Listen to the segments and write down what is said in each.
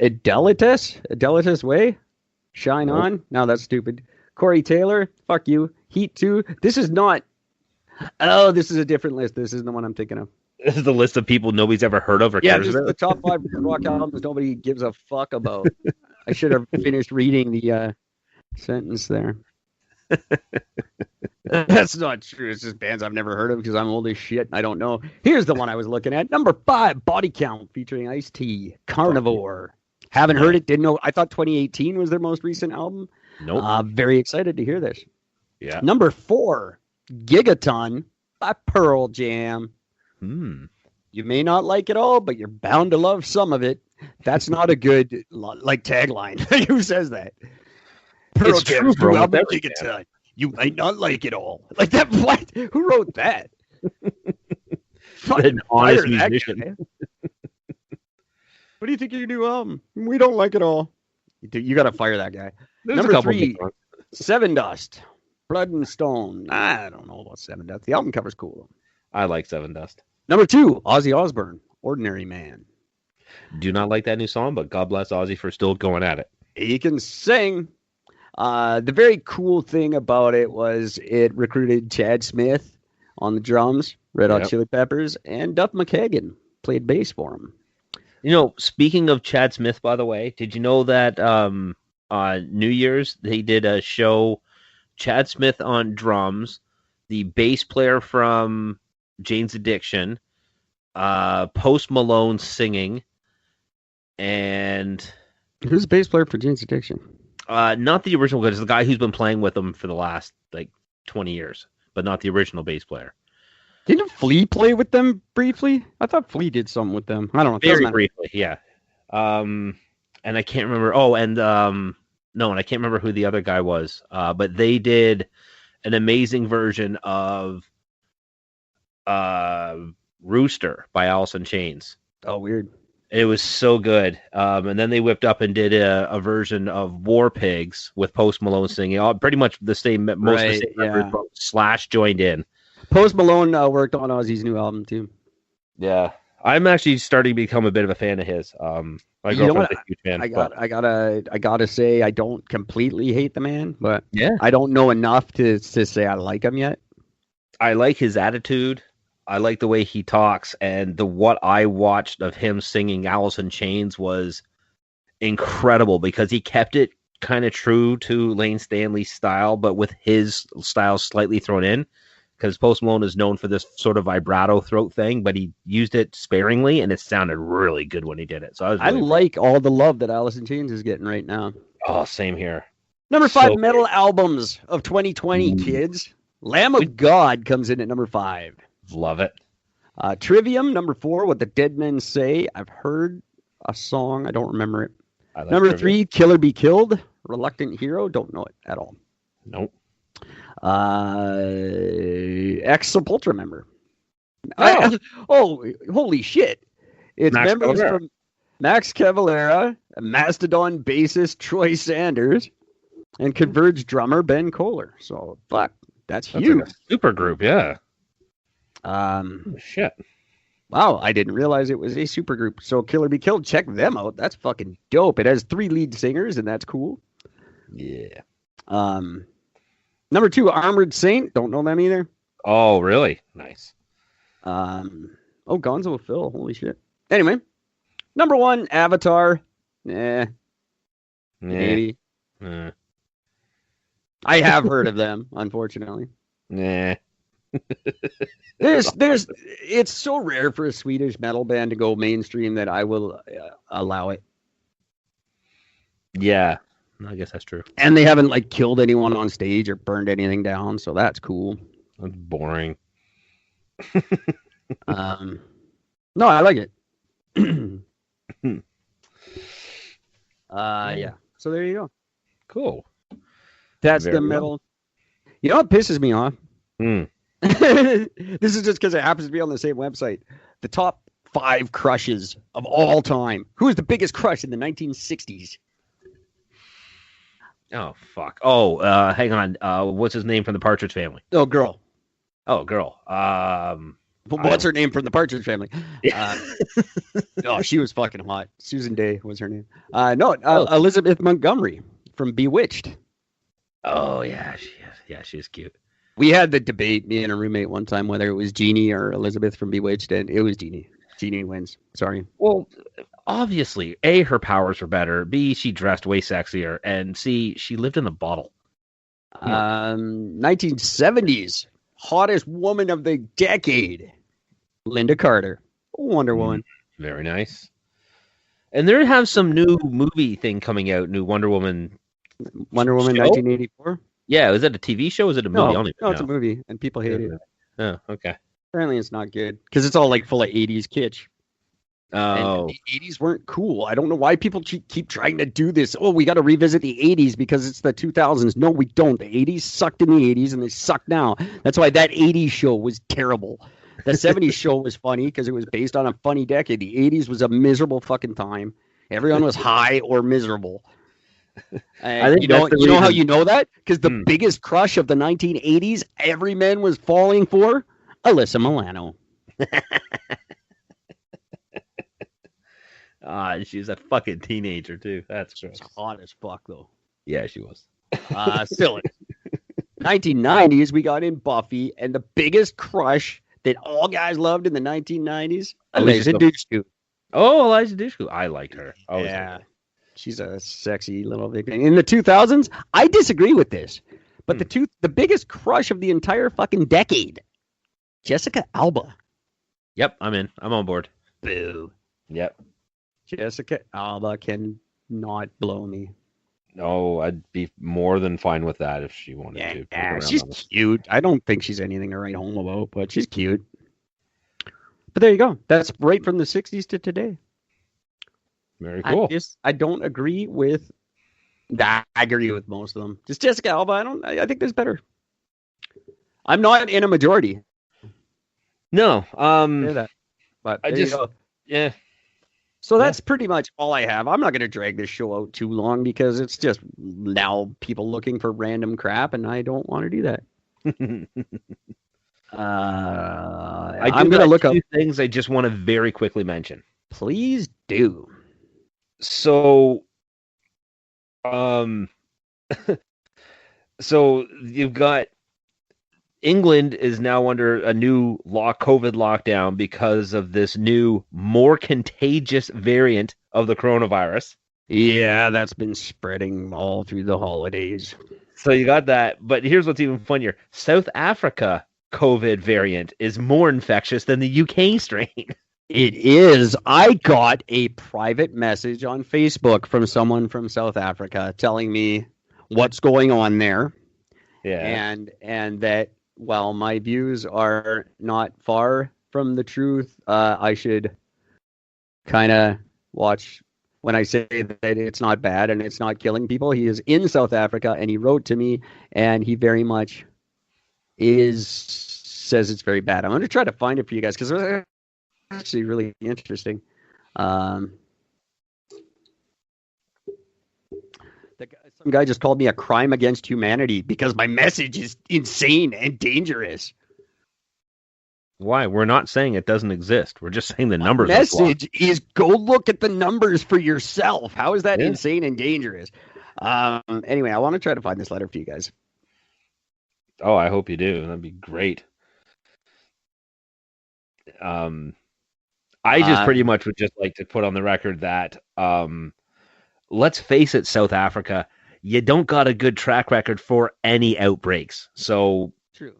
Adelitas Way, Shine Nope. On. No, that's stupid. Corey Taylor, fuck you. Heat 2. This is not. Oh, this is a different list. This isn't the one I'm thinking of. This is the list of people nobody's ever heard of or Yeah, cares this is the about. top 5 rock albums nobody gives a fuck about. I should have finished reading the sentence there. That's not true. It's just bands I've never heard of because I'm old as shit. I don't know. Here's the one I was looking at. Number 5, Body Count featuring Ice-T, Carnivore. Haven't heard it. Didn't know. I thought 2018 was their most recent album. Nope. Very excited to hear this. Yeah. Number 4, Gigaton by Pearl Jam. You may not like it all, but you're bound to love some of it. That's not a good tagline. Who says that? Pearl Jam's new album, Gigaton. You might not like it all. Like that. What? Who wrote that? An honest musician. What do you think of your new album? We don't like it all. You got to fire that guy. There's Number 3, Seven Dust, Blood and Stone. I don't know about Seven Dust. The album cover's cool. I like Seven Dust. Number 2, Ozzy Osbourne, Ordinary Man. Do not like that new song, but God bless Ozzy for still going at it. He can sing. The very cool thing about it was it recruited Chad Smith on the drums, Red Hot Chili Peppers, and Duff McKagan played bass for him. You know, speaking of Chad Smith, by the way, did you know that on New Year's they did a show, Chad Smith on drums, the bass player from Jane's Addiction, Post Malone singing, and... Who's the bass player for Jane's Addiction? Not the original, but it's the guy who's been playing with them for the last 20 years, but not the original bass player. Didn't Flea play with them briefly? I thought Flea did something with them. I don't know. Very briefly, yeah. And I can't remember. Oh, and no, and I can't remember who the other guy was. But they did an amazing version of Rooster by Alice in Chains. Oh, weird. It was so good. And then they whipped up and did a version of War Pigs with Post Malone singing. Pretty much the same, most of the same members, but Slash joined in. Post Malone worked on Ozzy's new album, too. Yeah. I'm actually starting to become a bit of a fan of his. My girlfriend's a huge fan. I gotta say, I don't completely hate the man, but yeah, I don't know enough to say I like him yet. I like his attitude. I like the way he talks, and what I watched of him singing Alice in Chains was incredible because he kept it kind of true to Lane Stanley's style, but with his style slightly thrown in. Because Post Malone is known for this sort of vibrato throat thing, but he used it sparingly, and it sounded really good when he did it. So I like all the love that Alice in Chains is getting right now. Oh, same here. Number 5 metal albums of 2020, kids. Lamb of God comes in at number 5. Love it. Trivium, number 4, What the Dead Men Say. I've heard a song. I don't remember it. Like number 3, Killer Be Killed. Reluctant Hero. Don't know it at all. Nope. Ex-Sepultura member. Holy shit. It's Max members Cavalera. from Max Cavalera, Mastodon bassist Troy Sanders, and Converge drummer Ben Kohler. So, fuck, that's huge. Like a super group, yeah. Shit. Wow, I didn't realize it was a super group. So Killer Be Killed, check them out. That's fucking dope. It has 3 lead singers, and that's cool. Yeah. Number 2, Armored Saint. Don't know them either. Oh, really? Nice. Gonzo Phil. Holy shit. Anyway, number 1, Avatar. Nah. Maybe. Nah. I have heard of them, unfortunately. Nah. It's so rare for a Swedish metal band to go mainstream that I will allow it. Yeah, I guess that's true. And they haven't killed anyone on stage or burned anything down, so that's cool. That's boring. No, I like it. Yeah. So there you go. Cool. That's the metal. You know what pisses me off? This is just because it happens to be on the same website. The top 5 crushes of all time. Who is the biggest crush in the 1960s? Oh, fuck. Oh, hang on. What's his name from the Partridge Family? Oh, girl. Oh, girl. What's her name from the Partridge Family? Oh, she was fucking hot. Susan Day was her name. Elizabeth Montgomery from Bewitched. Oh yeah, she's cute. We had the debate, me and a roommate, one time whether it was Jeannie or Elizabeth from Bewitched, and it was Jeannie. Jeannie wins. Sorry. Well, obviously, A, her powers were better. B, she dressed way sexier, and C, she lived in a bottle. 1970s hottest woman of the decade, Linda Carter, Wonder Woman. Very nice. And they have some new movie thing coming out, new Wonder Woman. Wonder Woman, 1984. Yeah, is that a TV show? Or is it a movie? No, it's a movie, and people hate it. Oh, okay. Apparently, it's not good because it's all like full of 80s kitsch. Oh, and the 80s weren't cool. I don't know why people keep trying to do this. Oh, we got to revisit the 80s because it's the 2000s. No, we don't. The 80s sucked in the 80s and they suck now. That's why that 80s show was terrible. The 70s show was funny because it was based on a funny decade. The 80s was a miserable fucking time. Everyone was high or miserable. I think you know how you know that? Because the biggest crush of the 1980s, every man was falling for Alyssa Milano. She's a fucking teenager too. That's gross. Hot as fuck though. Yeah, she was. Silly. 1990s, we got in Buffy, and the biggest crush that all guys loved in the 1990s, Eliza Dushku. Oh, Eliza Dushku. I liked her. Yeah. She's a sexy little victim. In the 2000s, I disagree with this, but the biggest crush of the entire fucking decade, Jessica Alba. Yep, I'm in. I'm on board. Boo. Yep. Jessica Alba can not blow me. No, I'd be more than fine with that if she wanted to. Yeah, she's cute. I don't think she's anything to write home about, but she's cute. But there you go. That's right from the 60s to today. Very cool. I don't agree with that. I agree with most of them. Just Jessica Alba, I think there's better. I'm not in a majority. No. That. But there you go. Yeah. So that's pretty much all I have. I'm not going to drag this show out too long because it's just now people looking for random crap, and I don't want to do that. I'm going to look up things I just want to very quickly mention. Please do. So, so you've got England is now under a new COVID lockdown because of this new, more contagious variant of the coronavirus. Yeah, that's been spreading all through the holidays. So you got that, but here's what's even funnier. South Africa COVID variant is more infectious than the UK strain. It is. I got a private message on Facebook from someone from South Africa telling me what's going on there. Yeah. And that while my views are not far from the truth, I should kind of watch when I say that it's not bad and it's not killing people. He is in South Africa and he wrote to me and he very much says it's very bad. I'm going to try to find it for you guys because it was actually really interesting. Some guy just called me a crime against humanity because my message is insane and dangerous. Why? We're not saying it doesn't exist. We're just saying the numbers are flawed. Message is go look at the numbers for yourself. How is that insane and dangerous? Anyway, I want to try to find this letter for you guys. Oh, I hope you do. That'd be great. I just pretty much would just like to put on the record that let's face it, South Africa, you don't got a good track record for any outbreaks. So true.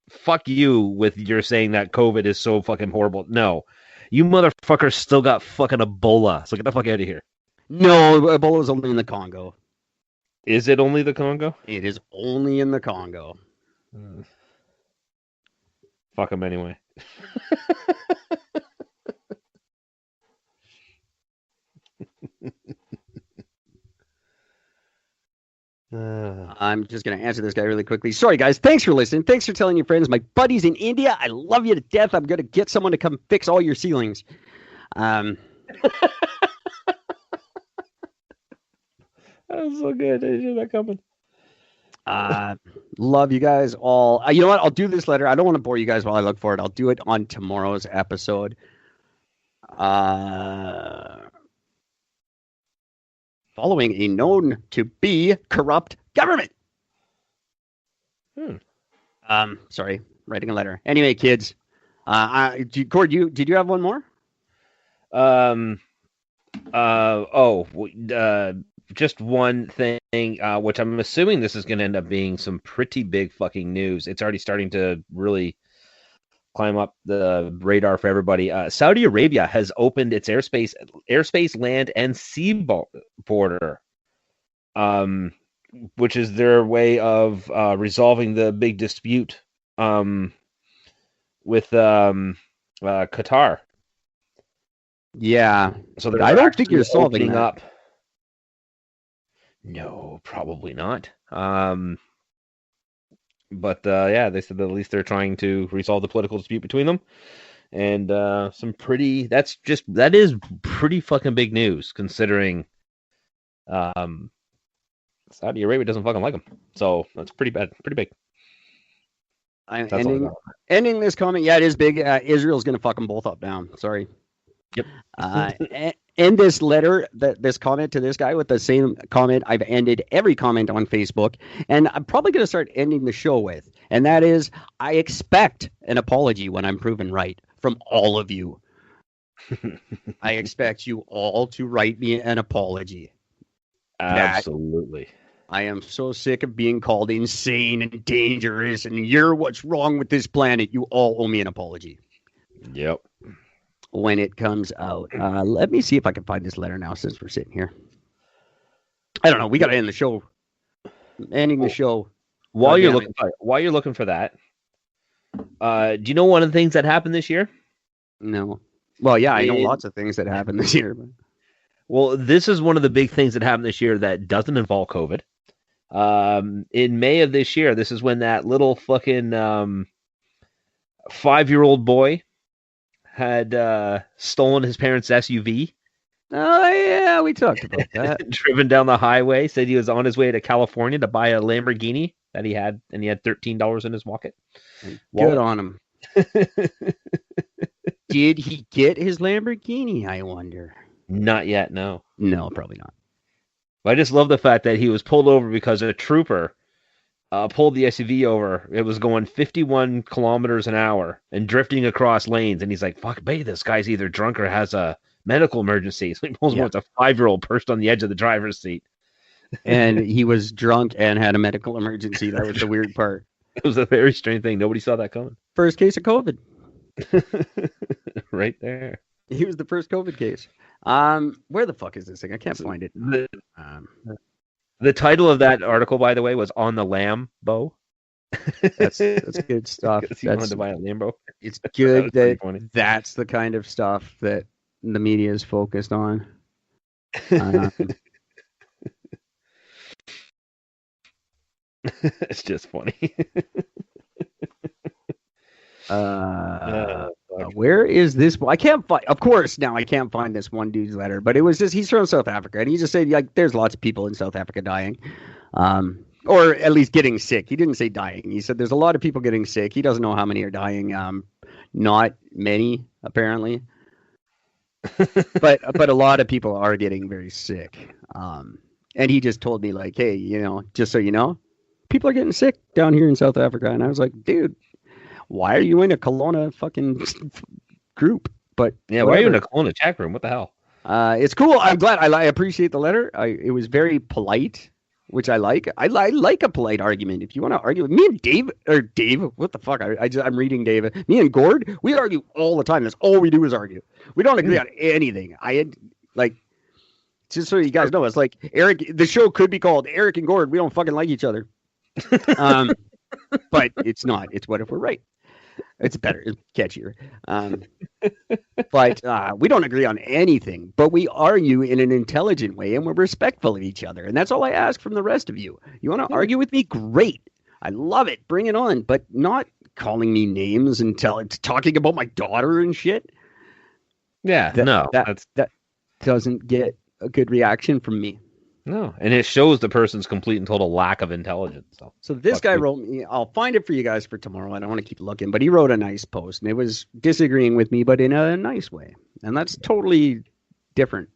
Fuck you with your saying that COVID is so fucking horrible. No, you motherfuckers still got fucking Ebola. So get the fuck out of here. No, Ebola is only in the Congo. Is it only the Congo? It is only in the Congo. Fuck them anyway. I'm just going to answer this guy really quickly. Sorry, guys. Thanks for listening. Thanks for telling your friends. My buddy's in India. I love you to death. I'm going to get someone to come fix all your ceilings. That was so good. I didn't hear that coming. Love you guys all. You know what? I'll do this letter. I don't want to bore you guys while I look for it. I'll do it on tomorrow's episode. Following a known to be corrupt government. Sorry, writing a letter. Anyway, kids. Gord, did you have one more? Just one thing, which I'm assuming this is going to end up being some pretty big fucking news. It's already starting to really climb up the radar for everybody. Saudi Arabia has opened its airspace, land, and sea border, which is their way of resolving the big dispute with Qatar. Yeah. So I don't think you're solving that. Up. No, probably not. But they said that at least they're trying to resolve the political dispute between them, and that is pretty fucking big news considering Saudi Arabia doesn't fucking like them, so that's pretty big. I'm ending this comment. Yeah, it is big. Israel's gonna fuck them both up now. Sorry. Yep. End this letter, this comment to this guy with the same comment I've ended every comment on Facebook, and I'm probably going to start ending the show with, and that is, I expect an apology when I'm proven right from all of you. I expect you all to write me an apology. Absolutely. I am so sick of being called insane and dangerous, and you're what's wrong with this planet. You all owe me an apology. Yep. When it comes out. Let me see if I can find this letter now since we're sitting here. I don't know. We got to end the show. Ending the show. While you're looking for that, do you know one of the things that happened this year? No. Well, yeah, I know lots of things that happened this year. But... Well, this is one of the big things that happened this year that doesn't involve COVID. In May of this year, this is when that little fucking 5-year-old boy had stolen his parents' SUV. Oh, yeah, we talked about that. Driven down the highway, said he was on his way to California to buy a Lamborghini that he had, and he had $13 in his wallet. Good on him. Did he get his Lamborghini, I wonder? Not yet, no. No, probably not. I just love the fact that he was pulled over because a trooper pulled the SUV over. It was going 51 kilometers an hour and drifting across lanes. And he's like, fuck, babe, this guy's either drunk or has a medical emergency. So he pulls over with a 5-year-old perched on the edge of the driver's seat. And he was drunk and had a medical emergency. That was the weird part. It was a very strange thing. Nobody saw that coming. First case of COVID. Right there. He was the first COVID case. Where the fuck is this thing? I can't find it. The title of that article, by the way, was "On the Lambo." That's good stuff. He wanted to buy a Lambo. It's good that's the kind of stuff that the media is focused on. It's just funny. Where is this? I can't find. Of course, now I can't find this one dude's letter. But it was just he's from South Africa, and he just said like there's lots of people in South Africa dying, or at least getting sick. He didn't say dying. He said there's a lot of people getting sick. He doesn't know how many are dying. Not many apparently, but a lot of people are getting very sick. And he just told me like, hey, just so you know, people are getting sick down here in South Africa. And I was like, dude, why are you in a Kelowna fucking group? But yeah, why are you in a Kelowna chat room? What the hell? It's cool. I'm glad. I appreciate the letter. It was very polite, which I like. I like a polite argument. If you want to argue with me and Dave, what the fuck? I'm reading David. Me and Gord, we argue all the time. That's all we do is argue. We don't agree on anything. Just so you guys know, it's like Eric. The show could be called Eric and Gord. We don't fucking like each other. But it's not. It's what if we're right. It's better. It's catchier. But we don't agree on anything. But we argue in an intelligent way, and we're respectful of each other. And that's all I ask from the rest of you. You want to argue with me? Great. I love it. Bring it on. But not calling me names and talking about my daughter and shit. Yeah, that doesn't get a good reaction from me. No, and it shows the person's complete and total lack of intelligence. So this guy wrote me, I'll find it for you guys for tomorrow. I don't want to keep looking, but he wrote a nice post, and it was disagreeing with me, but in a nice way. And that's totally different